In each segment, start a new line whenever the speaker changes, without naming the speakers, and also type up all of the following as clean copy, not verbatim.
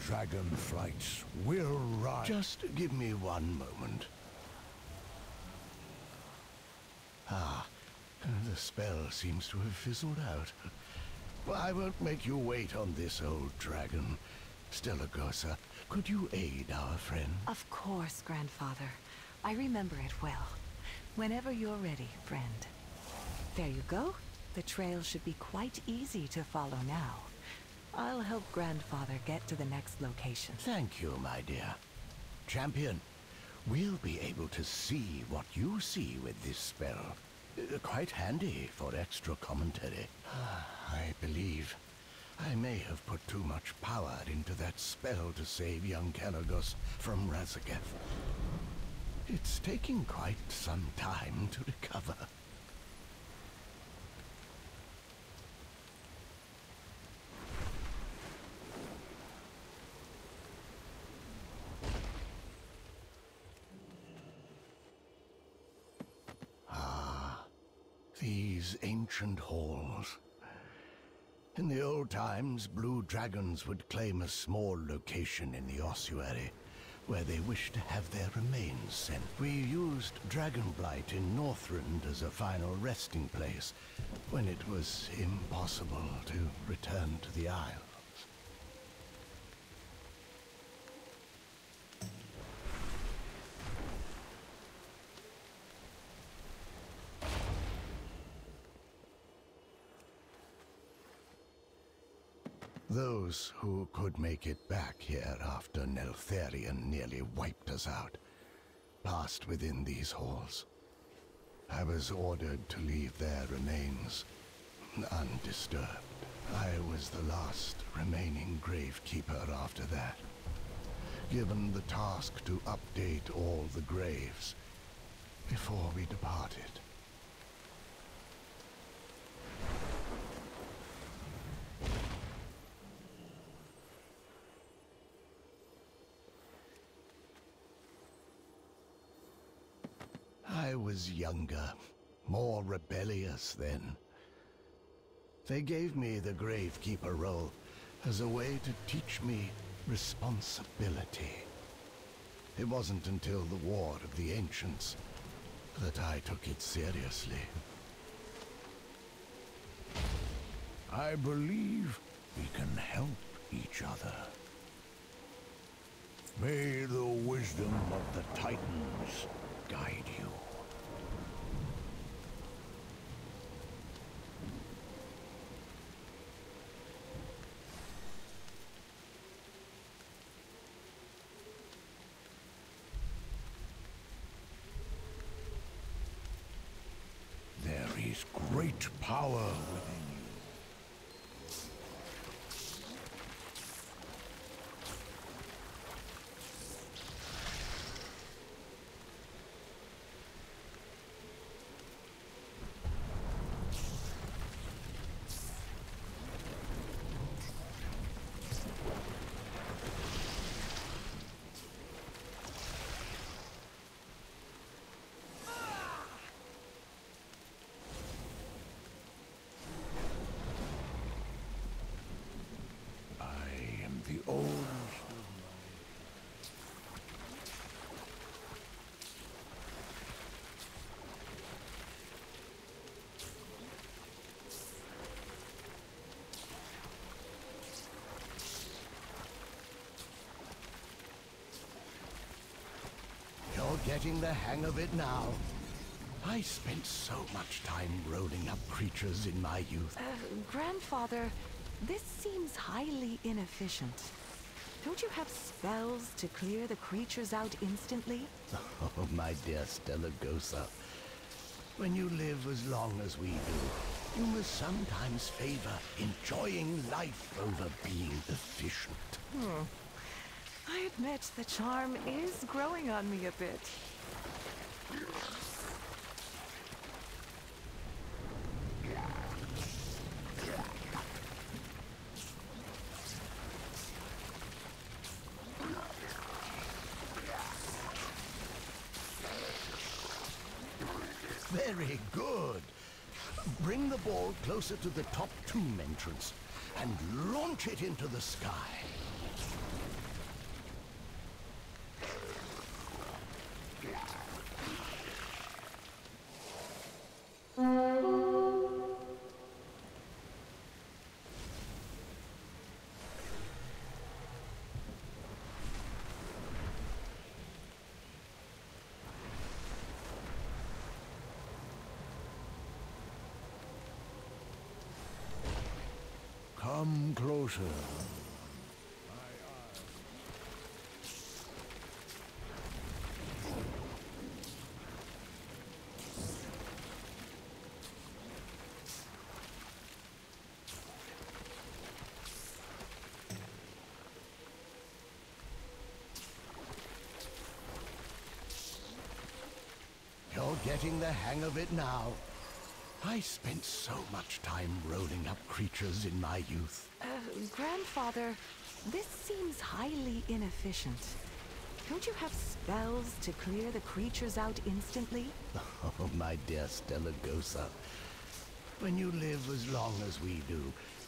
dragon flights will rise.
Just give me one moment. Ah, the spell seems to have fizzled out. Well, I won't make you wait on this old dragon. Stellagosa, could you aid our friend?
Of course, Grandfather. I remember it well. Whenever you're ready, friend. There you go. The trail should be quite easy to follow now. I'll help Grandfather get to the next location.
Thank you, my dear. Champion, we'll be able to see what you see with this spell. Quite handy for extra commentary. I believe I may have put too much power into that spell to save young Kelagos from Razageth. It's taking quite some time to recover. These ancient halls. In the old times, blue dragons would claim a small location in the ossuary, where they wished to have their remains sent. We used Dragonblight in Northrend as a final resting place, when it was impossible to return to the Isles. Those who could make it back here after Neltharion nearly wiped us out passed within these halls. I was ordered to leave their remains undisturbed. I was the last remaining gravekeeper after that, given the task to update all the graves before we departed. I was younger, more rebellious then. They gave me the gravekeeper role as a way to teach me responsibility. It wasn't until the War of the Ancients that I took it seriously.
I believe we can help each other. May the wisdom of the Titans guide you. There is great power within you. The old.
You're getting the hang of it now. I spent so much time rolling up creatures in my youth.
Grandfather, this seems highly inefficient. Don't you have spells to clear the creatures out instantly?
Oh, my dear Stellagosa. When you live as long as we do, you must sometimes favor enjoying life over being efficient.
I admit the charm is growing on me a bit.
Very good. Bring the ball closer to the top tomb entrance and launch it into the sky.
closer.
You're getting the hang of it now. I spent so much time rolling up creatures in my youth.
Grandfather, this seems highly inefficient. Don't you have spells to clear the creatures out instantly?
Oh, my dear Stellagosa. When you live as long as we do,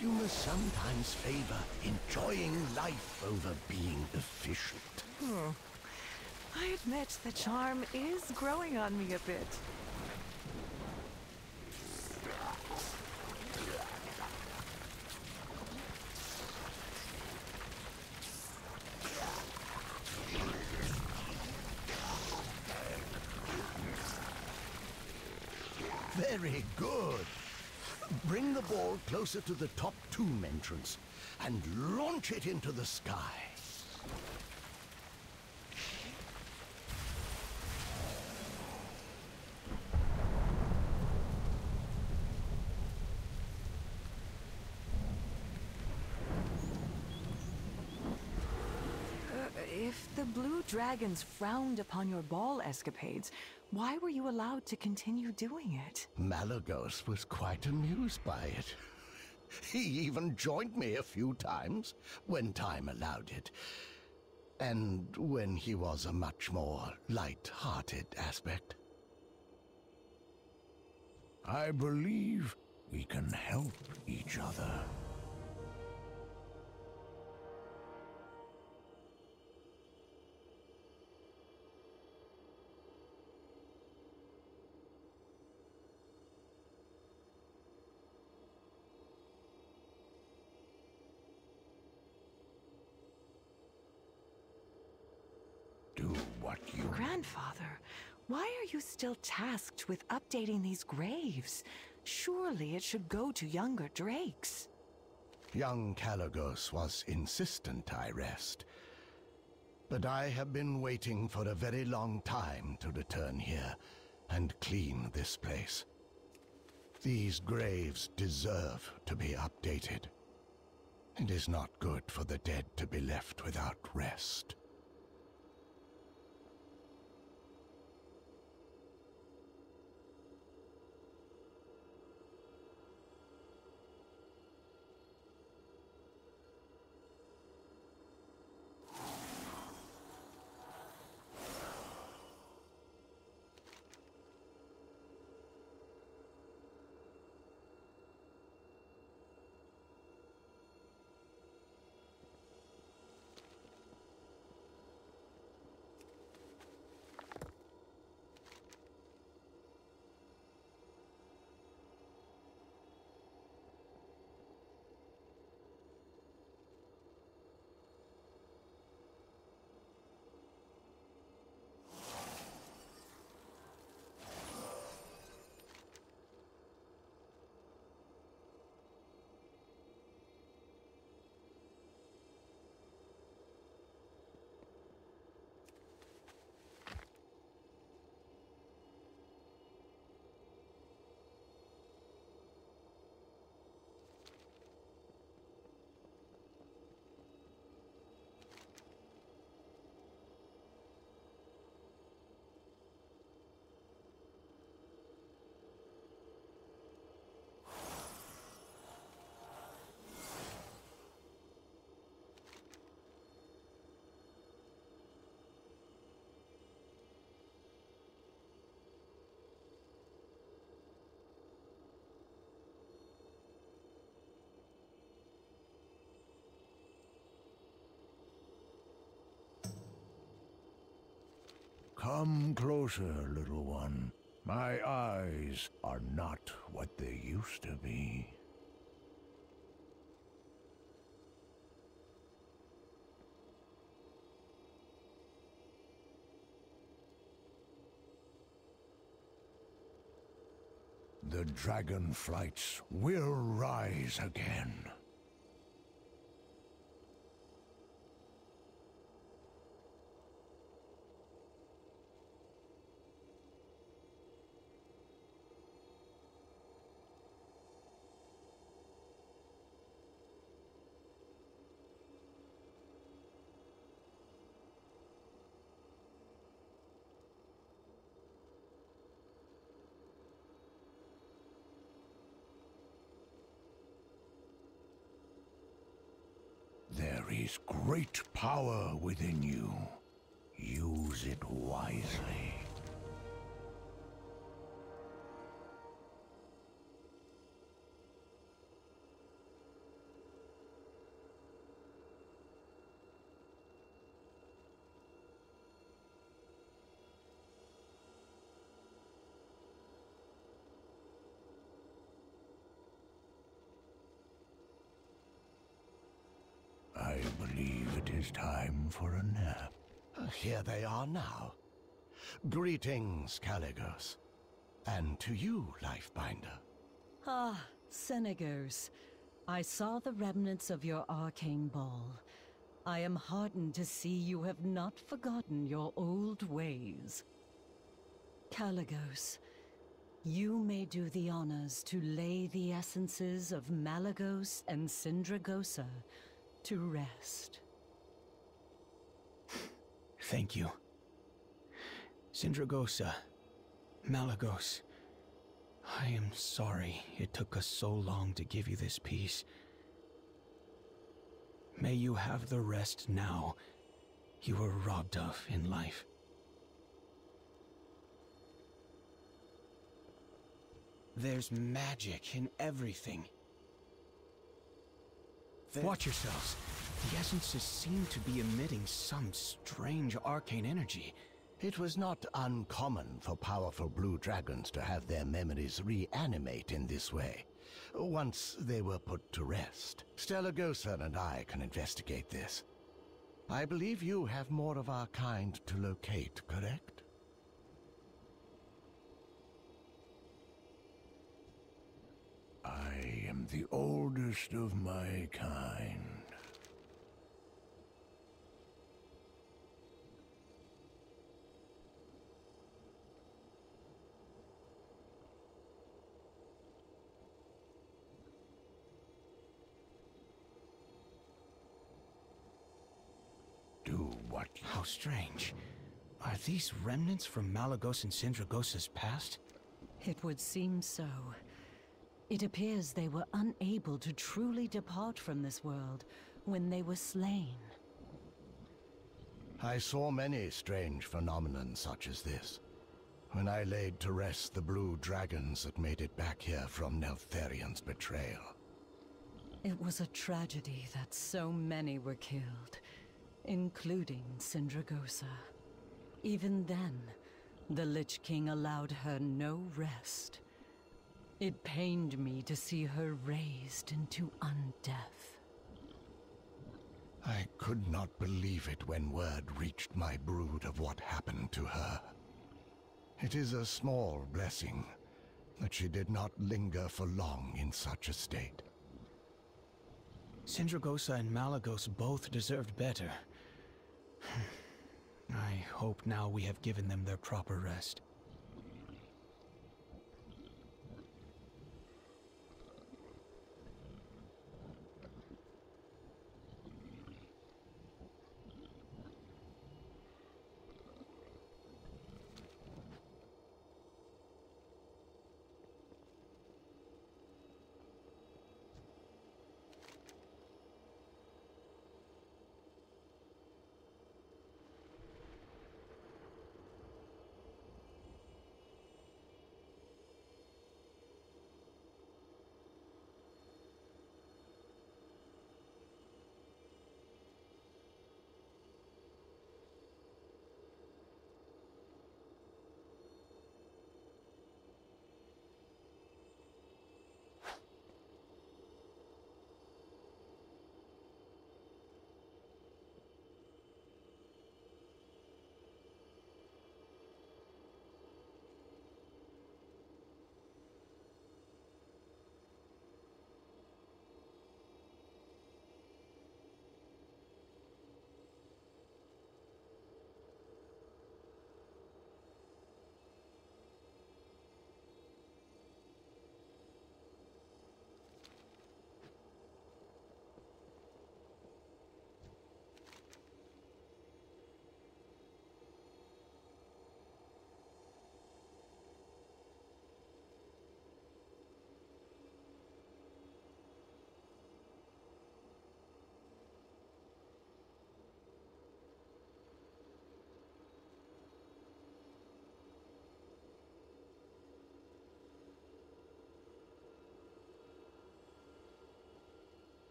you must sometimes favor enjoying life over being efficient.
I admit the charm is growing on me a bit.
Very good. Bring the ball closer to the top tomb entrance and launch it into the sky.
If the blue dragons frowned upon your ball escapades, why were you allowed to continue doing it?
Malagos was quite amused by it. He even joined me a few times, when time allowed it. And when he was a much more light-hearted aspect.
I believe we can help each other. Do what you...
Grandfather, why are you still tasked with updating these graves? Surely it should go to younger drakes.
Young Kalagos was insistent I rest. But I have been waiting for a very long time to return here and clean this place. These graves deserve to be updated. It is not good for the dead to be left without rest.
Come closer, little one. My eyes are not what they used to be. The dragon flights will rise again. is great power within you. Use it wisely. I believe it is time for a nap.
Here they are now. Greetings, Caligos. And to you, Lifebinder.
Ah, Senegos. I saw the remnants of your arcane ball. I am heartened to see you have not forgotten your old ways. Caligos, you may do the honors to lay the essences of Malagos and Sindragosa to rest.
Thank you. Sindragosa, Malagos, I am sorry it took us so long to give you this peace. May you have the rest now you were robbed of in life. There's magic in everything. Watch yourselves. The essences seem to be emitting some strange arcane energy.
It was not uncommon for powerful blue dragons to have their memories reanimate in this way, once they were put to rest. Stellagosa and I can investigate this. I believe you have more of our kind to locate, correct?
I am the oldest of my kind. Do what you...
How strange. Are these remnants from Malagos and Sindragosa's past?
It would seem so. It appears they were unable to truly depart from this world when they were slain.
I saw many strange phenomenon such as this, when I laid to rest the blue dragons that made it back here from Neltharion's betrayal.
It was a tragedy that so many were killed, including Sindragosa. Even then, the Lich King allowed her no rest. It pained me to see her raised into undeath.
I could not believe it when word reached my brood of what happened to her. It is a small blessing that she did not linger for long in such a state.
Sindragosa and Malagos both deserved better. I hope now we have given them their proper rest.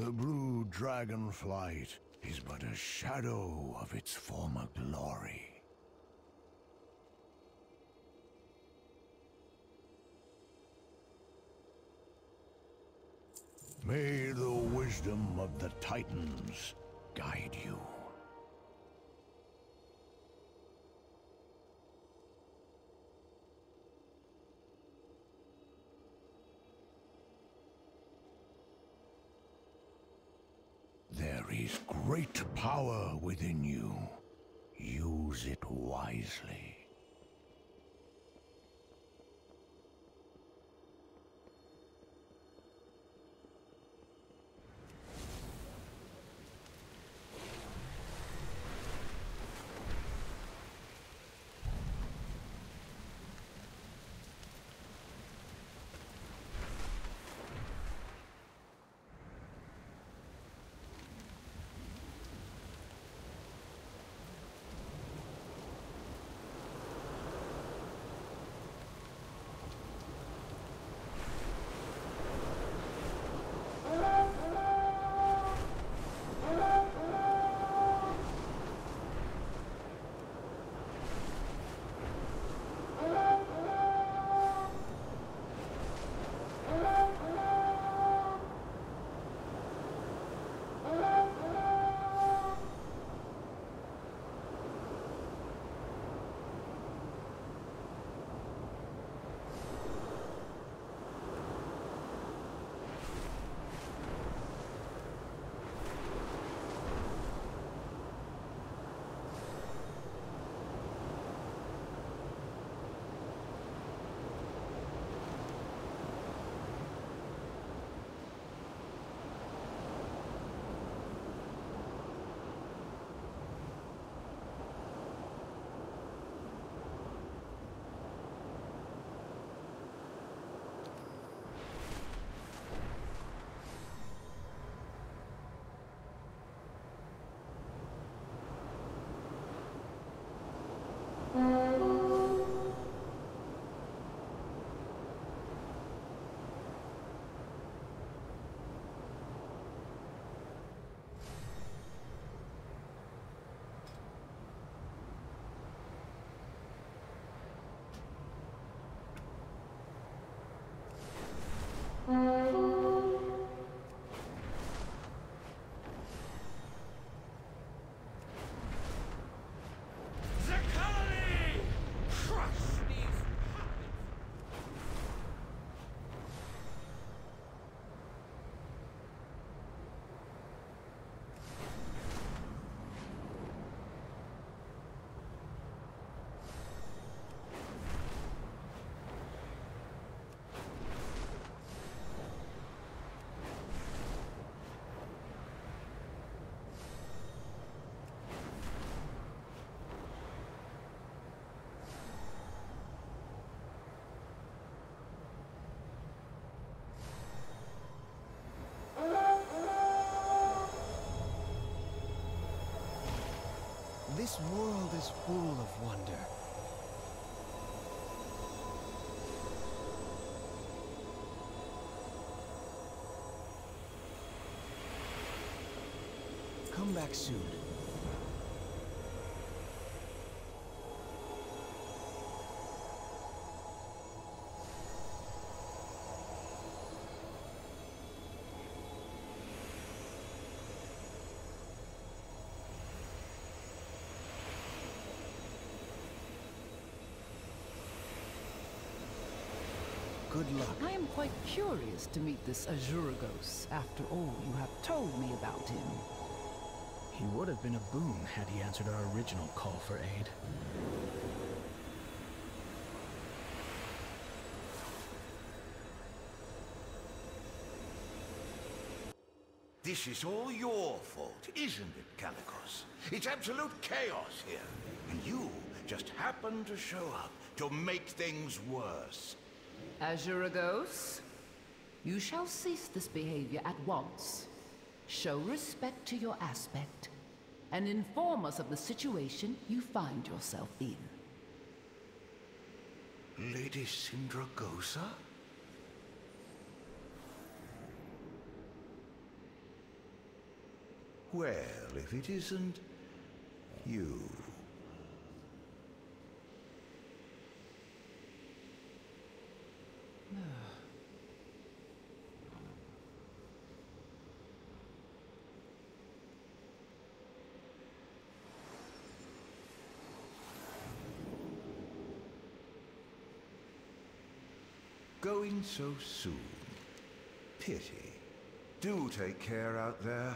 The blue dragonflight is but a shadow of its former glory. May the wisdom of the Titans guide you. There is great power within you. Use it wisely.
This world is full of wonder. Come back soon. Good luck.
I am quite curious to meet this Azuragos after all you have told me about him.
He would have been a boon had he answered our original call for aid.
This is all your fault, isn't it, Calicos? It's absolute chaos here, and you just happen to show up to make things worse.
Azuragos, you shall cease this behavior at once. Show respect to your aspect, and inform us of the situation you find yourself in.
Lady Sindragosa? Well, if it isn't you. Going so soon. Pity. Do take care out there.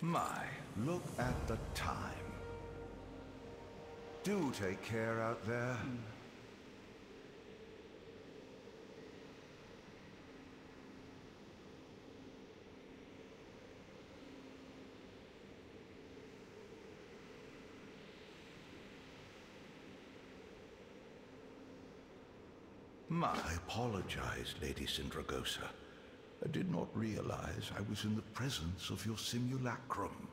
My, look at the time. Do take care out there. I apologize, Lady Sindragosa. I did not realize I was in the presence of your simulacrum.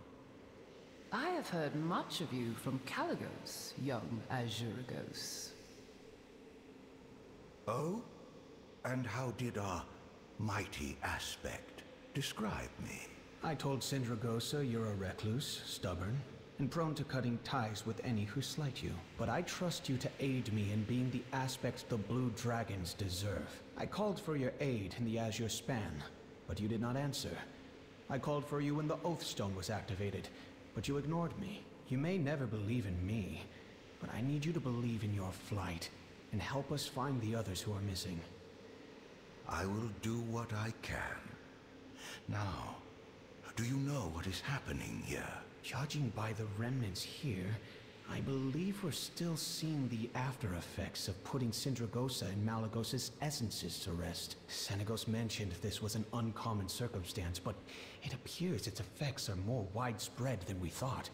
I have heard much of you from Caligos, young Azuragos.
Oh? And how did our mighty aspect describe me?
I told Sindragosa you're a recluse, stubborn, and prone to cutting ties with any who slight you. But I trust you to aid me in being the aspect the Blue Dragons deserve. I called for your aid in the Azure Span, but you did not answer. I called for you when the Oath Stone was activated, but you ignored me. You may never believe in me, but I need you to believe in your flight, and help us find the others who are missing.
I will do what I can. Now, do you know what is happening here?
Judging by the remnants here, I believe we're still seeing the after effects of putting Sindragosa and Malagos's essences to rest. Senegos mentioned this was an uncommon circumstance, but it appears its effects are more widespread than we thought.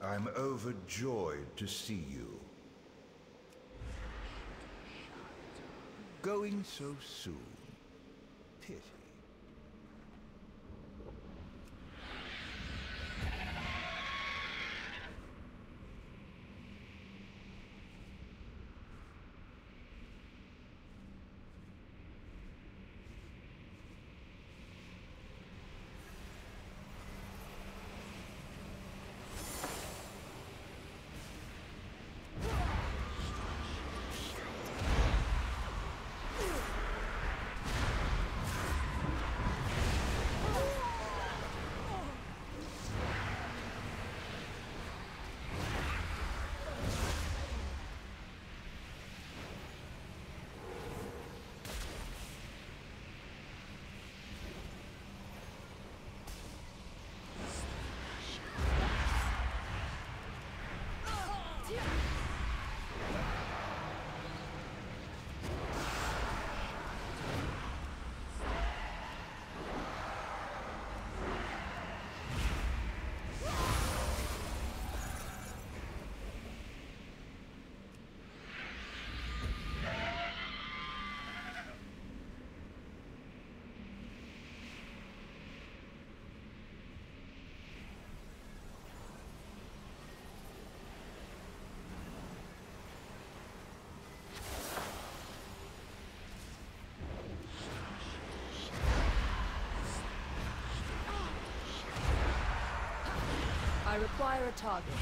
I'm overjoyed to see you. Going so soon. Pity.
I require a target.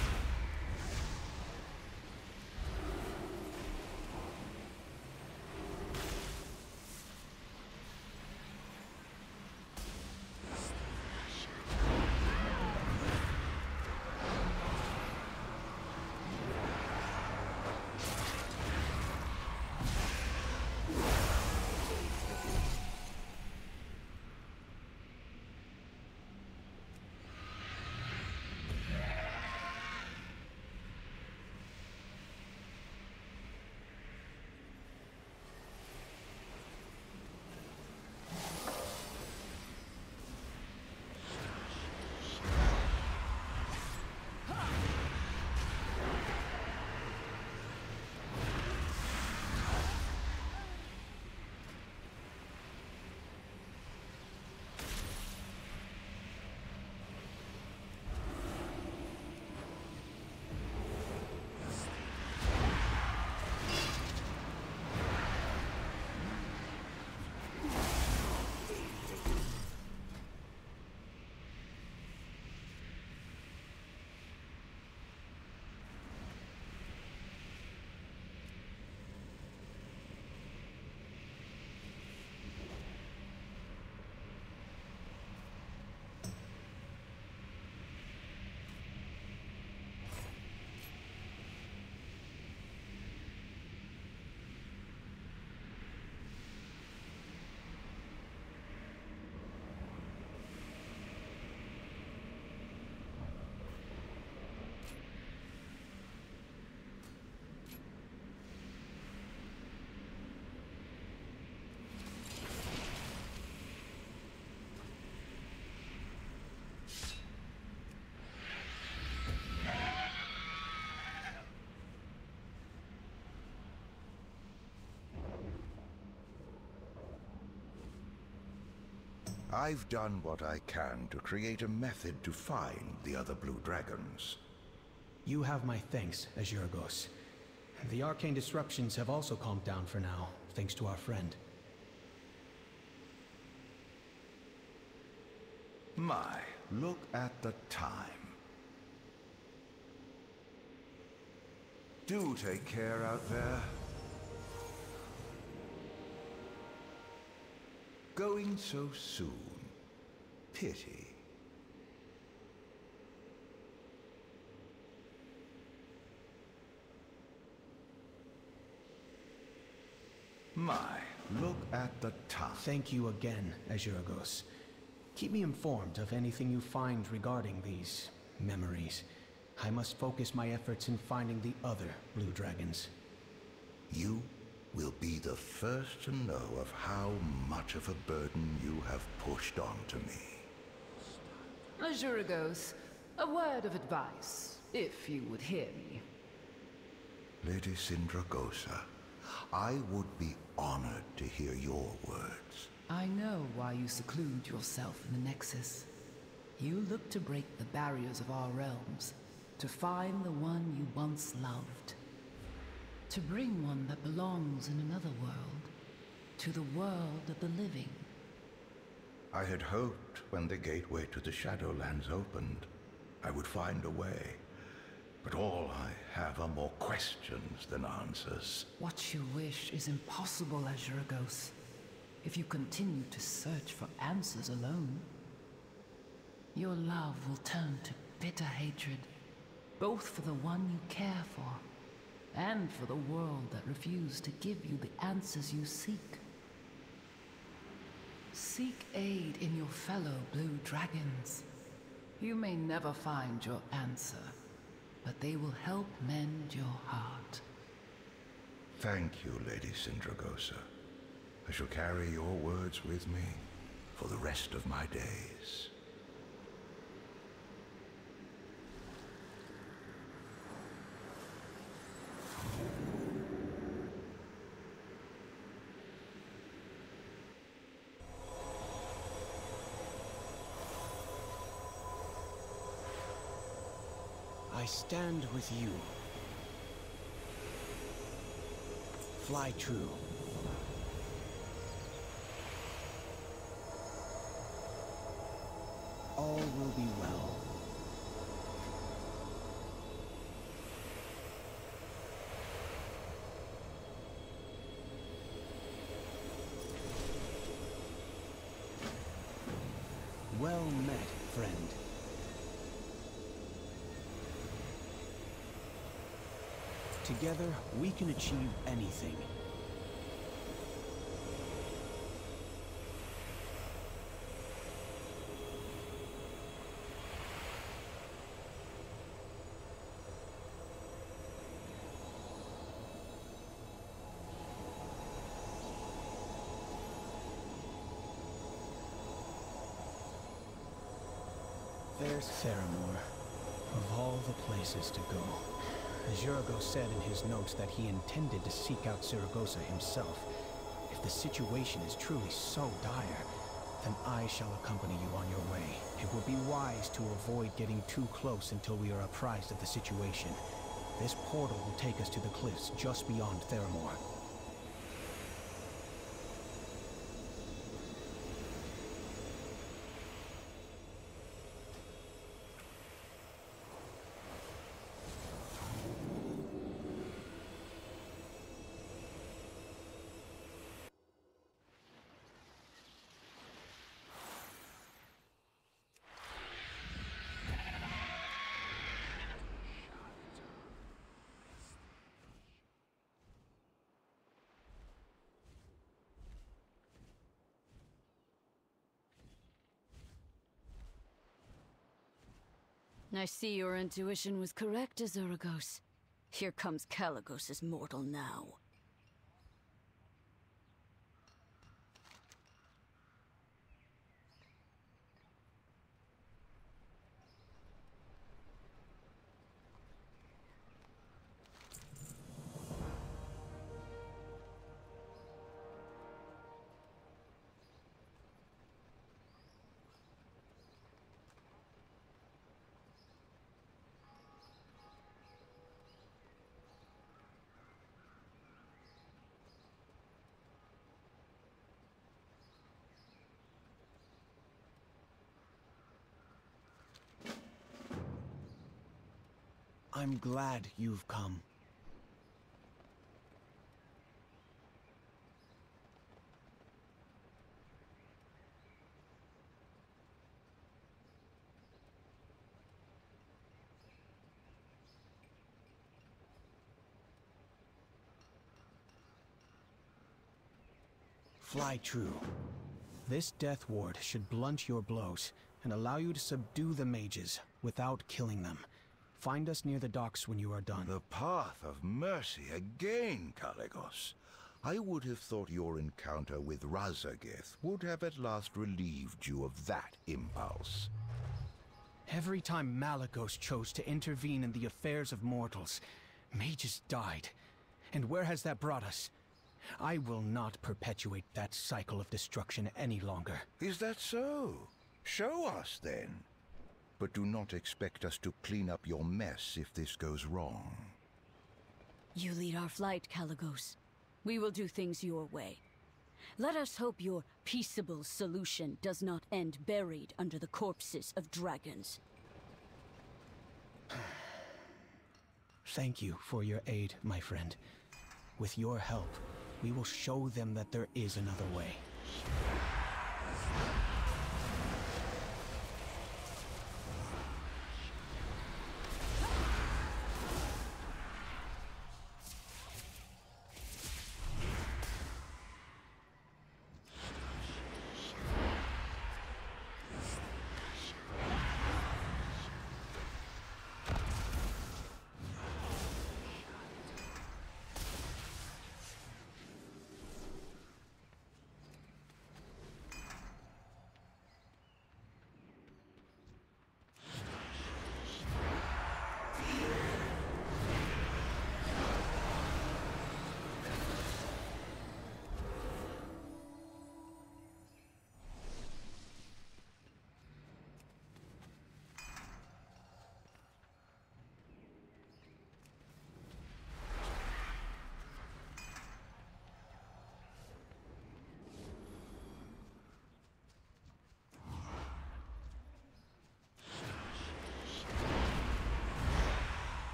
I've done what I can to create a method to find the other blue dragons.
You have my thanks, Azuragos. The arcane disruptions have also calmed down for now, thanks to our friend.
My, look at the time. Do take care out there. Going so soon. Pity. My, look at the time.
Thank you again, Azuragos. Keep me informed of anything you find regarding these memories. I must focus my efforts in finding the other blue dragons.
You will be the first to know of how much of a burden you have pushed onto me.
Azuragos, a word of advice, if you would hear me.
Lady Sindragosa, I would be honored to hear your words.
I know why you seclude yourself in the Nexus. You look to break the barriers of our realms, to find the one you once loved. To bring one that belongs in another world, to the world of the living.
I had hoped when the gateway to the Shadowlands opened, I would find a way. But all I have are more questions than answers.
What you wish is impossible, Azuragos. If you continue to search for answers alone, your love will turn to bitter hatred, both for the one you care for, and for the world that refused to give you the answers you seek. Seek aid in your fellow blue dragons. You may never find your answer, but they will help mend your heart.
Thank you, Lady Sindragosa. I shall carry your words with me for the rest of my days.
I stand with you. Fly true. All will be well. Well met, friend. Together, we can achieve anything. There's Theramore. Of all the places to go. Azuragos said in his notes that he intended to seek out Saragossa himself. If the situation is truly so dire, then I shall accompany you on your way. It would be wise to avoid getting too close until we are apprised of the situation. This portal will take us to the cliffs just beyond Theramore.
I see your intuition was correct, Azuragos. Here comes Kalecgos's mortal now.
I'm glad you've come. Fly true. This death ward should blunt your blows and allow you to subdue the mages without killing them. Find us near the docks when you are done.
The path of mercy again, Caligos. I would have thought your encounter with Razageth would have at last relieved you of that impulse.
Every time Malagos chose to intervene in the affairs of mortals, mages died. And where has that brought us? I will not perpetuate that cycle of destruction any longer.
Is that so? Show us, then. But do not expect us to clean up your mess if this goes wrong.
You lead our flight, Caligos. We will do things your way. Let us hope your peaceable solution does not end buried under the corpses of dragons.
Thank you for your aid, my friend. With your help, we will show them that there is another way.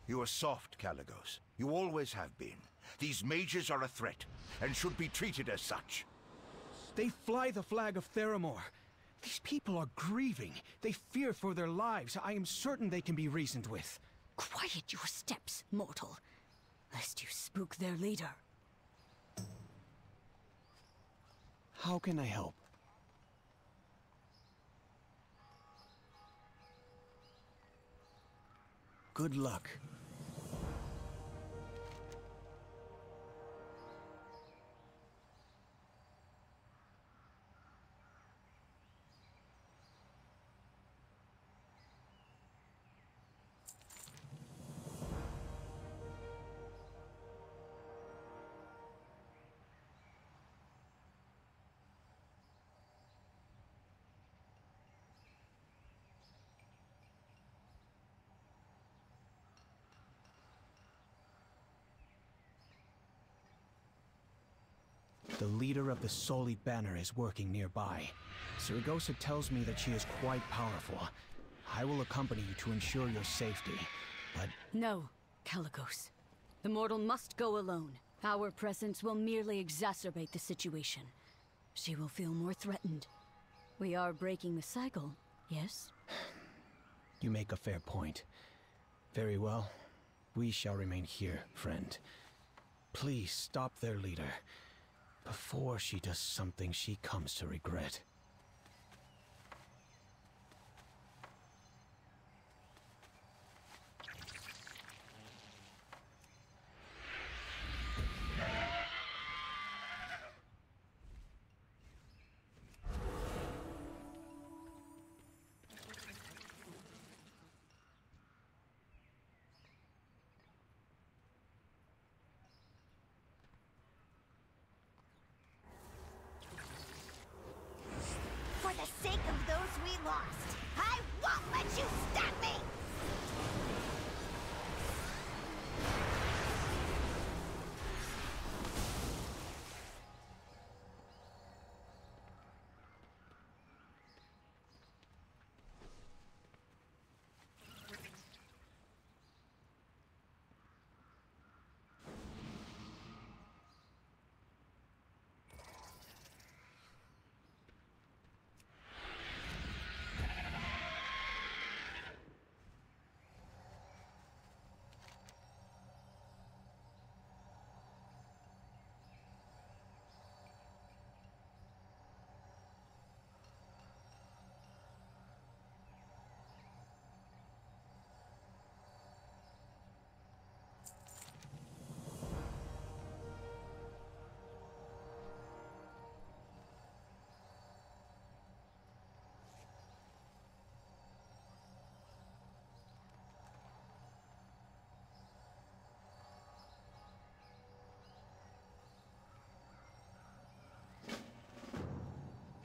You are soft, Caligos. You always have been. These mages are a threat, and should be treated as such.
They fly the flag of Theramore. These people are grieving. They fear for their lives. I am certain they can be reasoned with.
Quiet your steps, mortal, lest you spook their leader.
How can I help? Good luck. The leader of the Soli Banner is working nearby. Saragossa tells me that she is quite powerful. I will accompany you to ensure your safety, but...
No, Caligos. The mortal must go alone. Our presence will merely exacerbate the situation. She will feel more threatened. We are breaking the cycle, yes?
You make a fair point. Very well. We shall remain here, friend. Please stop their leader before she does something she comes to regret.
we lost. I won't let you stop me!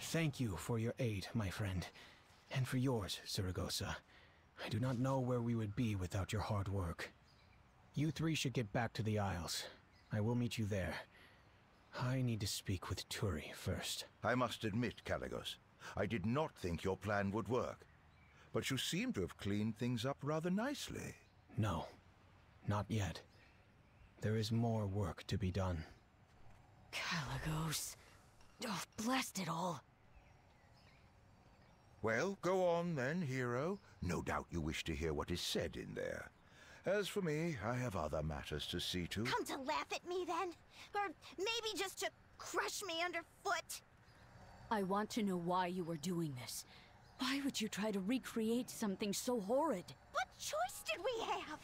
Thank you for your aid, my friend. And for yours, Zaragoza. I do not know where we would be without your hard work. You three should get back to the Isles. I will meet you there. I need to speak with Turi first.
I must admit, Caligos, I did not think your plan would work. But you seem to have cleaned things up rather nicely.
No, not yet. There is more work to be done.
Caligos. Oh, blast it all.
Well, go on then, hero. No doubt you wish to hear what is said in there. As for me, I have other matters to see to.
Come to laugh at me then? Or maybe just to crush me underfoot?
I want to know why you were doing this. Why would you try to recreate something so horrid?
What choice did we have?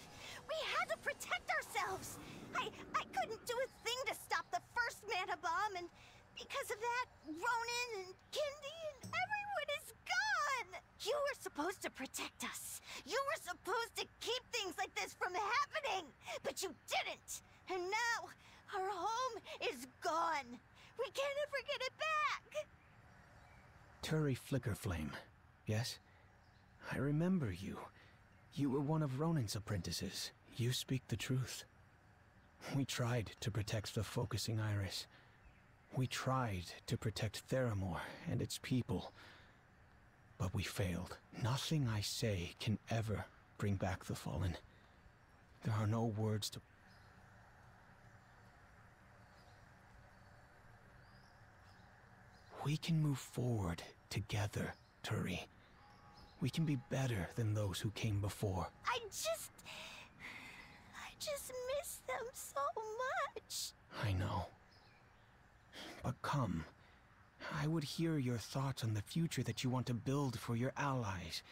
We had to protect ourselves. I couldn't do a thing to stop the first mana bomb, and because of that, Ronan and Kindy and everyone is gone! You were supposed to protect us. You were supposed to keep things like this from happening, but you didn't. And now, our home is gone. We can't ever get it back.
Turi Flickerflame, yes? I remember you. You were one of Ronan's apprentices. You speak the truth. We tried to protect the focusing iris. We tried to protect Theramore and its people. But we failed. Nothing I say can ever bring back the Fallen. There are no words to... We can move forward together, Turi. We can be better than those who came before.
I just miss them so much.
I know. But come. I would hear your thoughts on the future that you want to build for your allies.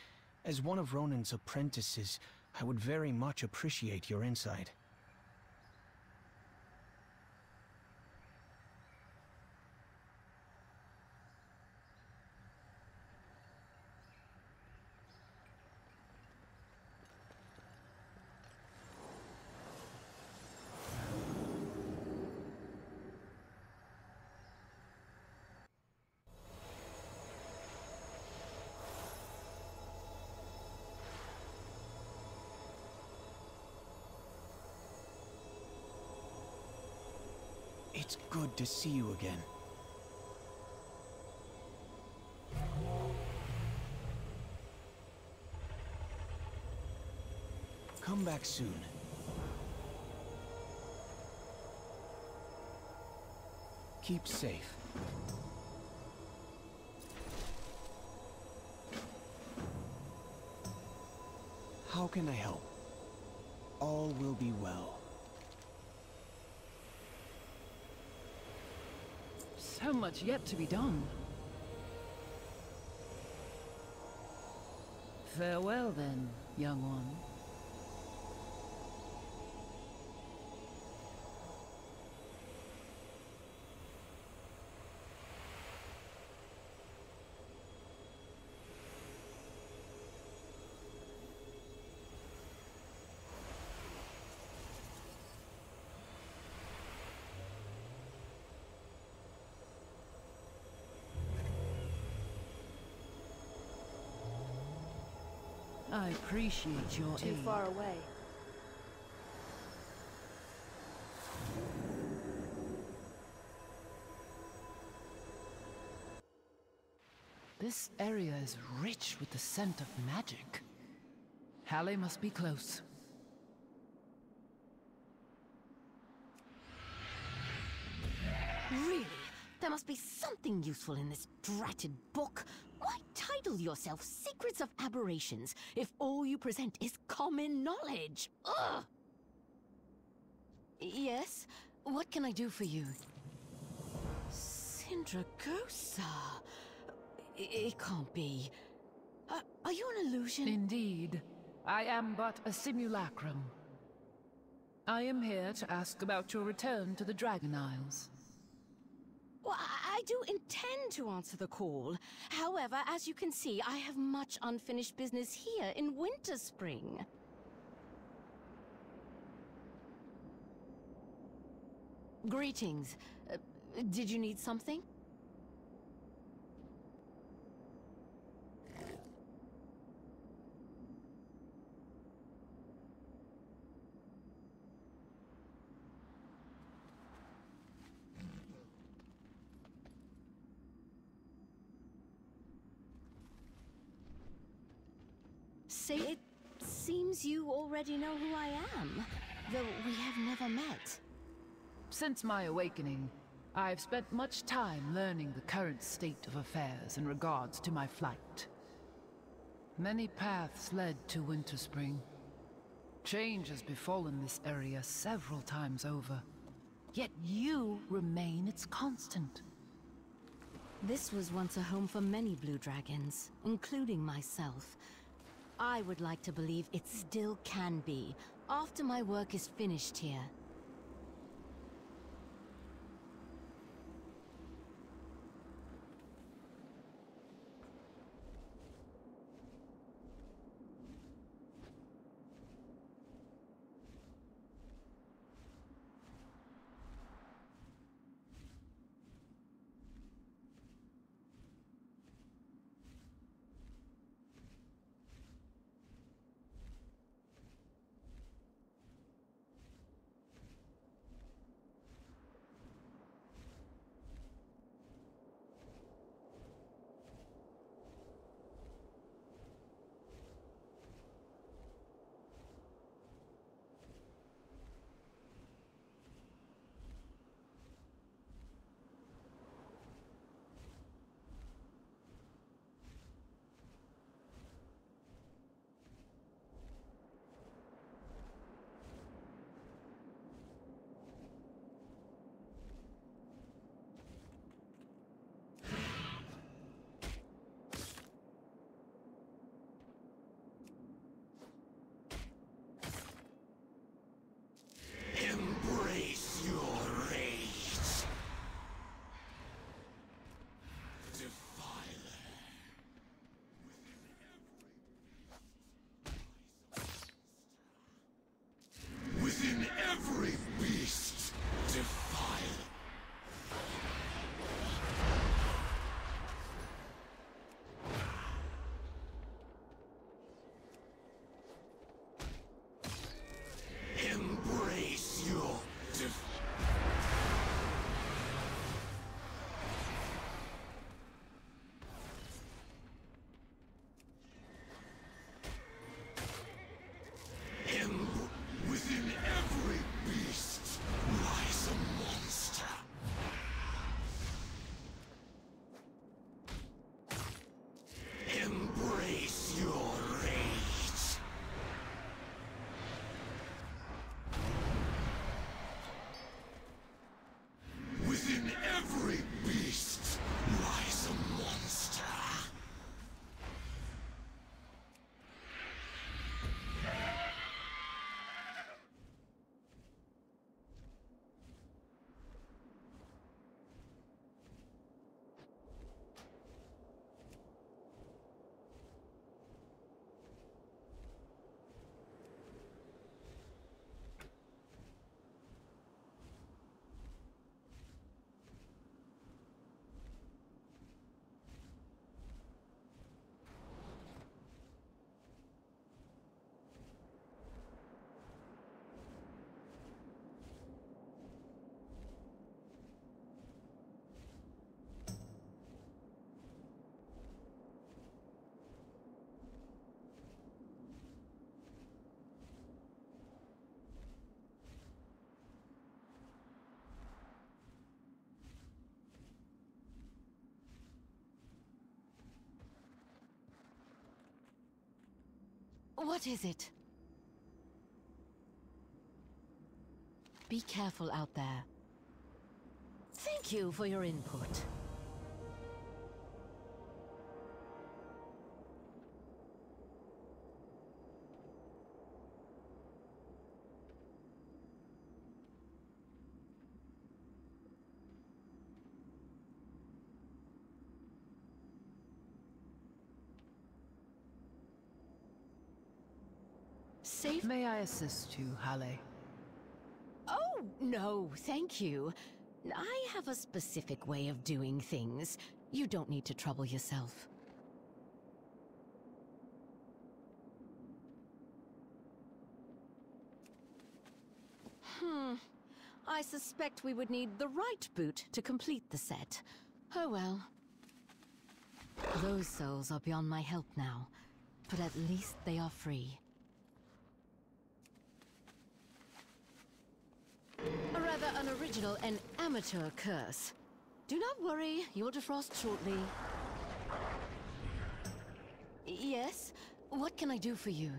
As one of Ronan's apprentices, I would very much appreciate your insight. It's good to see you again. Come back soon. Keep safe. How can I help? All will be well.
So much yet to be done. Farewell then, young one. I appreciate your
Too
aid.
far away.
This area is rich with the scent of magic. Halle must be close.
Really? There must be something useful in this dratted book. Why title yourself Secrets of Aberrations if all you present is common knowledge? Ugh! Yes? What can I do for you? Syndragosa? It can't be. Are you an illusion?
Indeed. I am but a simulacrum. I am here to ask about your return to the Dragon Isles.
Well, I do intend to answer the call. However, as you can see, I have much unfinished business here in Winter Spring. Greetings. Did you need something? It seems you already know who I am, though we have never met.
Since my awakening, I've spent much time learning the current state of affairs in regards to my flight. Many paths led to Winterspring. Change has befallen this area several times over, yet you remain its constant.
This was once a home for many blue dragons, including myself. I would like to believe it still can be, after my work is finished here. What is it? Be careful out there. Thank you for your input. Safe?
May I assist you, Halle?
Oh, no, thank you. I have a specific way of doing things. You don't need to trouble yourself. I suspect we would need the right boot to complete the set. Oh well. Those souls are beyond my help now, but at least they are free. A rather unoriginal and amateur curse. Do not worry, you'll defrost shortly. Yes? What can I do for you?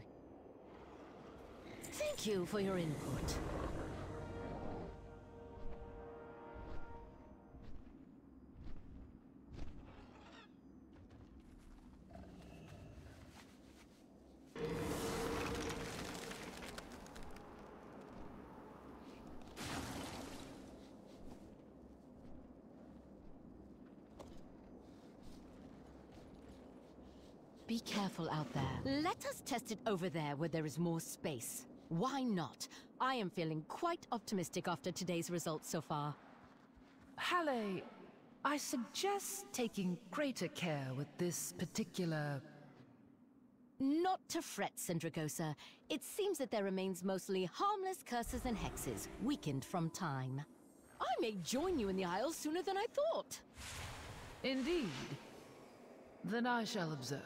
Thank you for your input. Be careful out there. Let us test it over there where there is more space. Why not? I am feeling quite optimistic after today's results so far.
Halle, I suggest taking greater care with this particular...
Not to fret, Syndragosa. It seems that there remains mostly harmless curses and hexes, weakened from time. I may join you in the Isle sooner than I thought.
Indeed. Then I shall observe.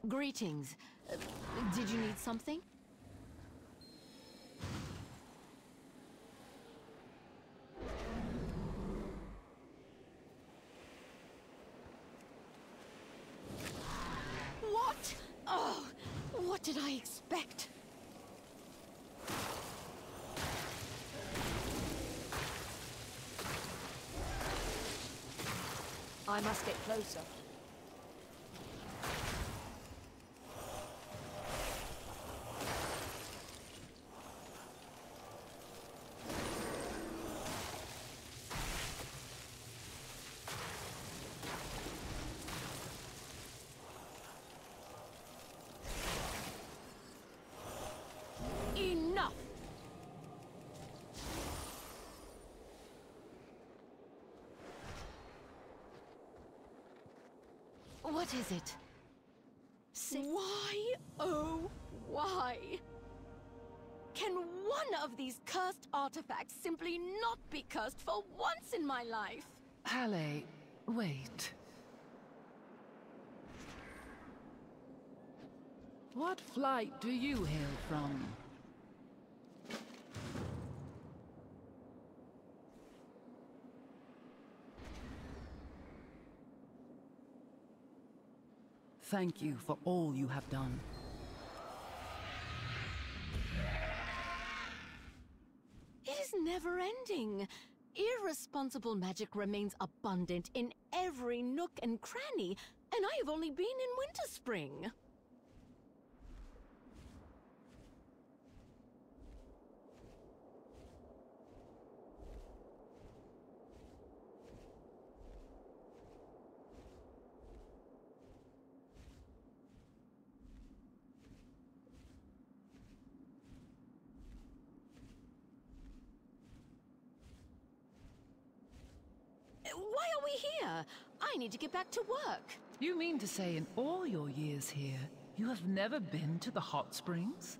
Greetings. Did you need something? What? Oh, what did I expect?
I must get closer.
Enough! What is it? Why, oh, why? Can one of these cursed artifacts simply not be cursed for once in my life?
Halle, wait. What flight do you hail from? Thank you for all you have done.
It is never-ending. Irresponsible magic remains abundant in every nook and cranny, and I have only been in Winter Spring. Why are we here? I need to get back to work.
You mean to say in all your years here, you have never been to the hot springs?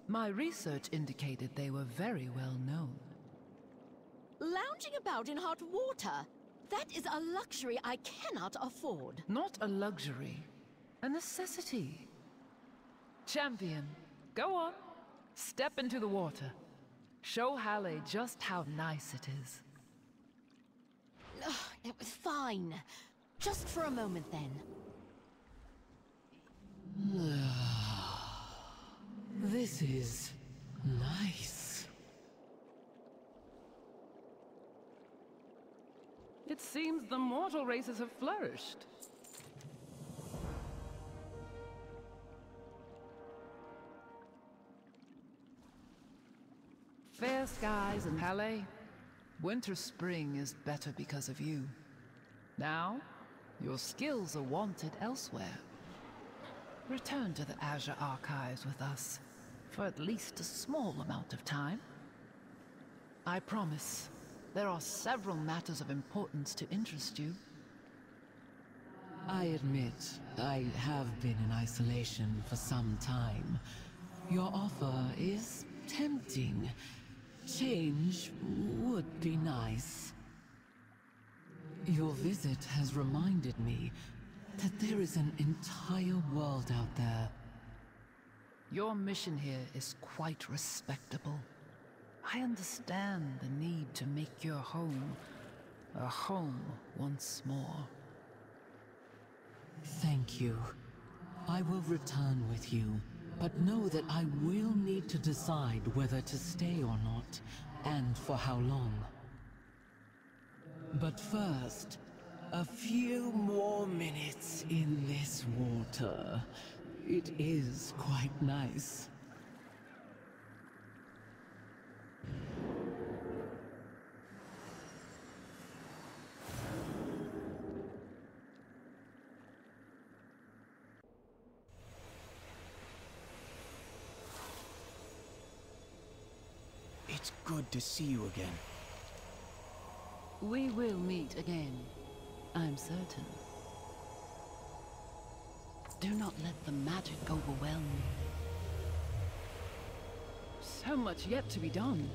My research indicated they were very well known.
Lounging about in hot water, that is a luxury I cannot afford.
Not a luxury, a necessity. Champion, go on. Step into the water. Show Halle just how nice it is.
Fine. Just for a moment, then.
This is nice.
It seems the mortal races have flourished. Fair skies and Palais.
Winter Spring is better because of you. Now, your skills are wanted elsewhere. Return to the Azure Archives with us, for at least a small amount of time. I promise, there are several matters of importance to interest you.
I admit, I have been in isolation for some time. Your offer is tempting. Change would be nice. Your visit has reminded me that there is an entire world out there.
Your mission here is quite respectable. I understand the need to make your home a home once more.
Thank you. I will return with you, but know that I will need to decide whether to stay or not, and for how long. But first, a few more minutes in this water. It is quite nice.
It's good to see you again.
We will meet again, I'm certain. Do not let the magic overwhelm you. So much yet to be done.